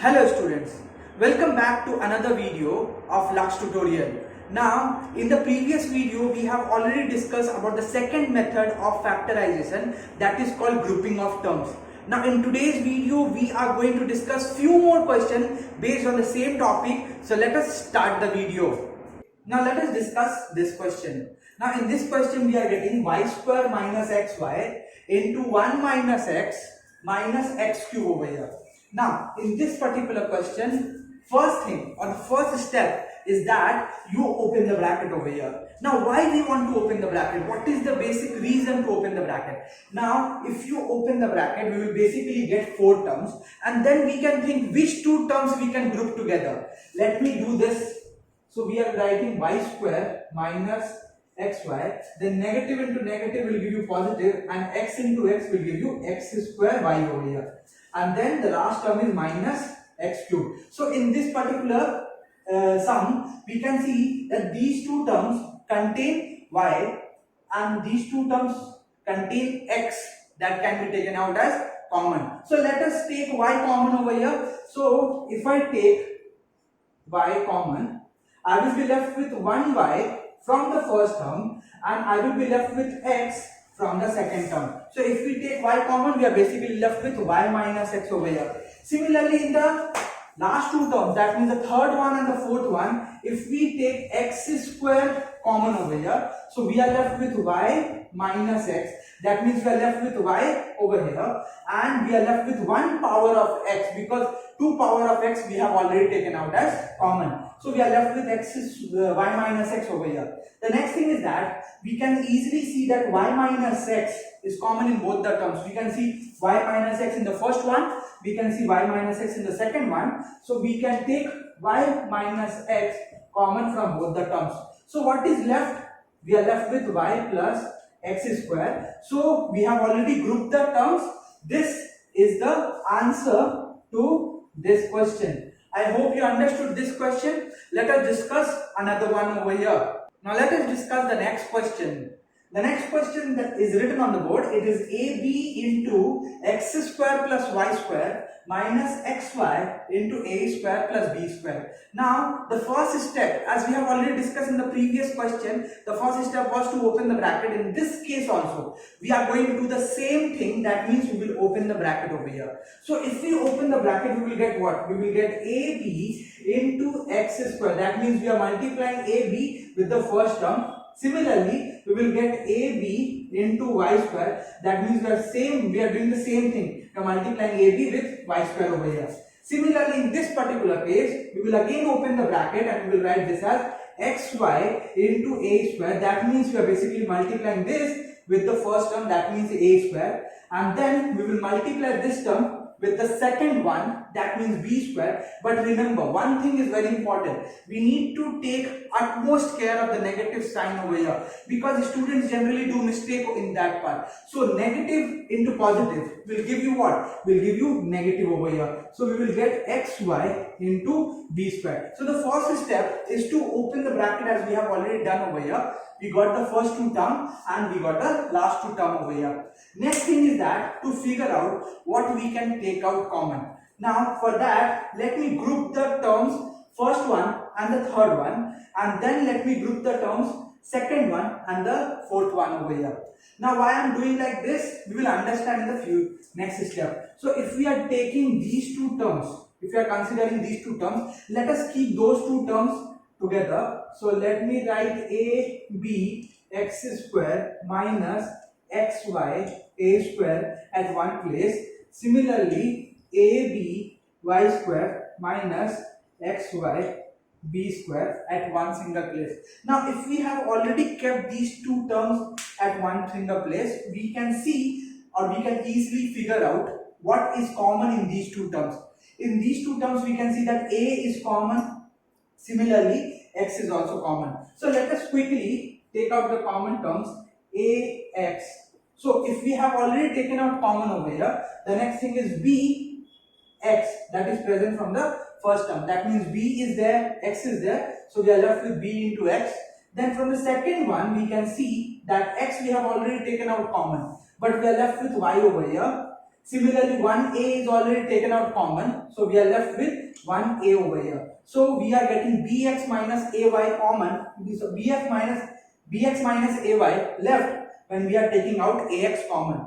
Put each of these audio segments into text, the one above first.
Hello students, welcome back to another video of Lux tutorial. Now in the previous video we have already discussed about the second method of factorization, that is called grouping of terms. Now in today's video we are going to discuss few more questions based on the same topic. So let us start the video. Now let us discuss this question. Now in this question we are getting y square minus xy into 1 minus x minus x cube over here. Now in this particular question, first thing or the first step is that you open the bracket over here. Now why we want to open the bracket? What is the basic reason to open the bracket? Now if you open the bracket, we will basically get 4 terms and then we can think which 2 terms we can group together. Let me do this. So we are writing y square minus xy, then negative into negative will give you positive and x into x will give you x square y over here. And then the last term is minus x cube. So in this particular sum, we can see that these 2 terms contain y and these 2 terms contain x that can be taken out as common. So let us take y common over here. So if I take y common, I will be left with 1y from the first term and I will be left with x from the second term. So if we take y common, we are basically left with y minus x over here. Similarly, in the last 2 terms, that means the third one and the fourth one, if we take x square common over here, so we are left with y minus x. That means we are left with y over here and we are left with 1 power of x because 2 power of x we have already taken out as common. So we are left with y minus x over here. The next thing is that we can easily see that y minus x is common in both the terms. We can see y minus x in the first one, we can see y minus x in the second one. So we can take y minus x common from both the terms. So what is left? We are left with y plus x square. So we have already grouped the terms. This is the answer to this question. I hope you understood this question. Let us discuss another one over here. Now let us discuss the next question. The next question that is written on the board, it is AB into x square plus y square minus xy into a square plus b square. Now the first step, as we have already discussed in the previous question, the first step was to open the bracket. In this case also, we are going to do the same thing. That means we will open the bracket over here. So if we open the bracket, we will get what? We will get AB into x square. That means we are multiplying AB with the first term. Similarly, we will get AB into y square. That means we are doing the same thing. We are multiplying AB with y square over here. Similarly, in this particular case, we will again open the bracket and we will write this as xy into a square. That means we are basically multiplying this with the first term. That means a square. And then we will multiply this term with the second one, that means b square. But remember, one thing is very important. We need to take utmost care of the negative sign over here because students generally do mistake in that part. So negative into positive will give you what? Will give you negative over here. So we will get xy into b square. So the first step is to open the bracket as we have already done over here. We got the first 2 terms and we got the last 2 terms over here. Next thing is that to figure out what we can take out common. Now for that, let me group the terms first one and the third one, and then let me group the terms second one and the fourth one over here. Now why I am doing like this, we will understand in the next step. So if we are taking these 2 terms, if we are considering these 2 terms, let us keep those 2 terms together. So let me write AB x square minus xy a square at one place. Similarly, AB y square minus xy b square at one single place. Now if we have already kept these 2 terms at one single place, we can see or we can easily figure out what is common in these 2 terms. In these 2 terms we can see that a is common. Similarly, x is also common. So let us quickly take out the common terms ax. So if we have already taken out common over here, the next thing is b x, that is present from the first term. That means b is there, x is there. So we are left with b into x. Then from the second one, we can see that x we have already taken out common, but we are left with y over here. Similarly, 1a is already taken out common, so we are left with 1a over here. So we are getting bx minus ay common. So bx minus ay left when we are taking out ax common.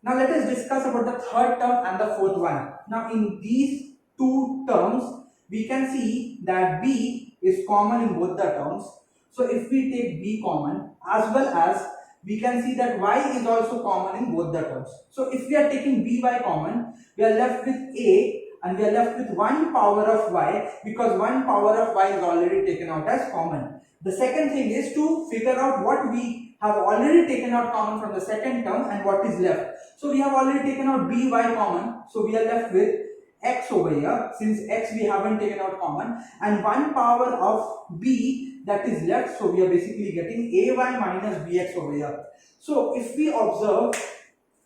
Now let us discuss about the third term and the fourth one. Now in these two terms, we can see that b is common in both the terms. So if we take b common, as well as we can see that y is also common in both the terms. So if we are taking by common, we are left with a and we are left with 1 power of y, because 1 power of y is already taken out as common. The second thing is to figure out what we have already taken out common from the second term and what is left. So we have already taken out by common, so we are left with x over here. Since x we haven't taken out common, and 1 power of b that is left, so we are basically getting ay minus bx over here. So if we observe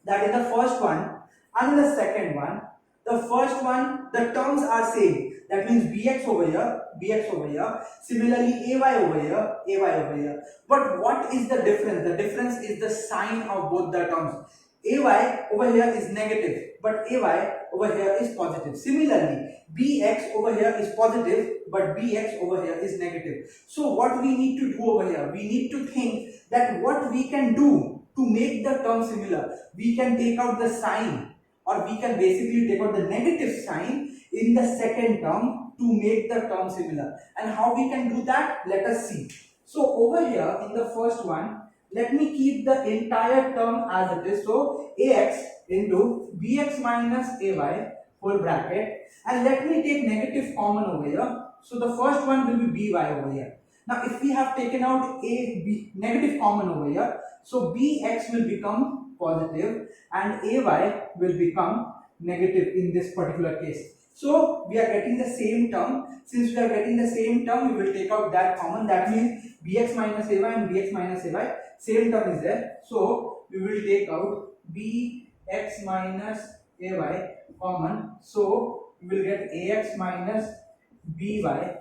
that in the first one and in the second one, the first one, the terms are same. That means bx over here. Similarly, ay over here. But what is the difference? The difference is the sign of both the terms. Ay over here is negative, but ay over here is positive. Similarly, bx over here is positive, but bx over here is negative. So what we need to do over here? We need to think that what we can do to make the term similar. We can take out the sign, or we can basically take out the negative sign in the second term to make the term similar. And how we can do that? Let us see. So over here in the first one, let me keep the entire term as it is. So ax into bx minus ay whole bracket, and let me take negative common over here. So the first one will be by over here. Now if we have taken out negative common over here, so bx will become positive and ay will become negative in this particular case. So we are getting the same term. Since we are getting the same term, we will take out that common. That means bx minus ay and bx minus ay, same term is there. So we will take out bx minus ay common. So we will get ax minus by.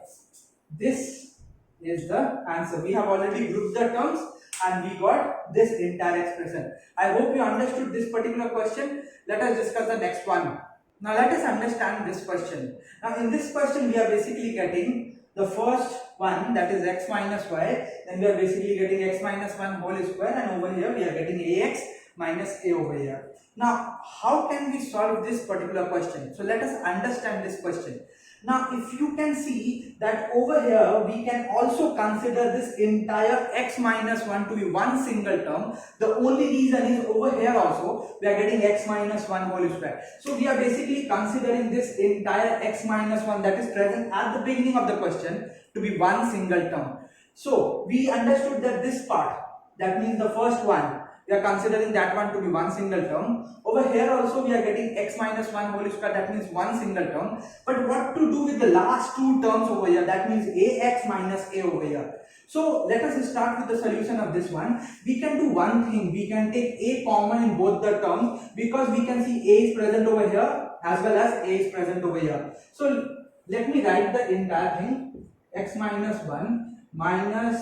This is the answer. We have already grouped the terms and we got this entire expression. I hope you understood this particular question. Let us discuss the next one. Now let us understand this question. Now in this question we are basically getting the first one, that is x minus y, then we are basically getting x minus 1 whole square, and over here we are getting ax minus a over here. Now how can we solve this particular question? So let us understand this question. Now if you can see that over here we can also consider this entire x minus 1 to be one single term. The only reason is over here also we are getting x minus 1 whole square. So we are basically considering this entire x minus 1 that is present at the beginning of the question to be one single term. So we understood that this part, that means the first one, we are considering that one to be one single term. Over here also we are getting x minus 1 whole square, that means one single term. But what to do with the last two terms over here? That means ax minus a over here. So let us start with the solution of this one. We can do one thing. We can take a common in both the terms, because we can see a is present over here as well as a is present over here. So let me write the entire thing. X minus 1 minus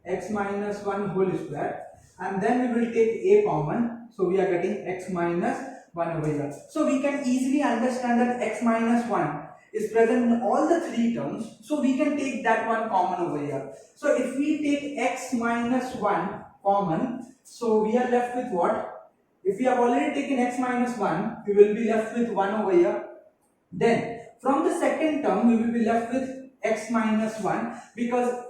x minus 1 whole square, and then we will take a common, so we are getting x minus 1 over here. So we can easily understand that x minus 1 is present in all the three terms, so we can take that one common over here. So if we take x minus 1 common, so we are left with what? If we have already taken x minus 1, we will be left with 1 over here. Then from the second term we will be left with x minus 1, because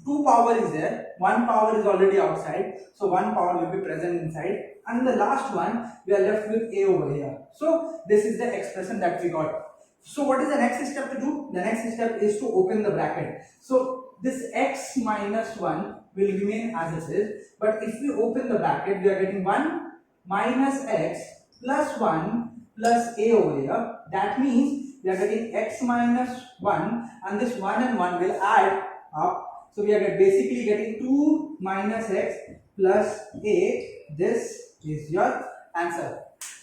2 power is there, 1 power is already outside, so 1 power will be present inside, and the last one we are left with a over here. So this is the expression that we got. So what is the next step to do? The next step is to open the bracket. So this x minus 1 will remain as it is, but if we open the bracket, we are getting 1 minus x plus 1 plus a over here. That means we are getting x minus 1, and this 1 and 1 will add up. So we are basically getting 2 minus x plus a. This is your answer.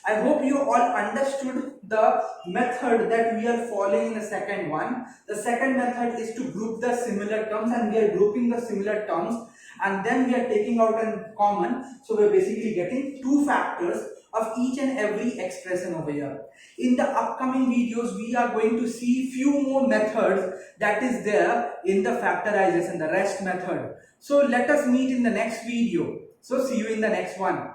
I hope you all understood the method that we are following in the second one. The second method is to group the similar terms, and we are grouping the similar terms. and then we are taking out a common, so we're basically getting two factors of each and every expression over here. In the upcoming videos, we are going to see few more methods that is there in the factorization, the rest method. So let us meet in the next video. So see you in the next one.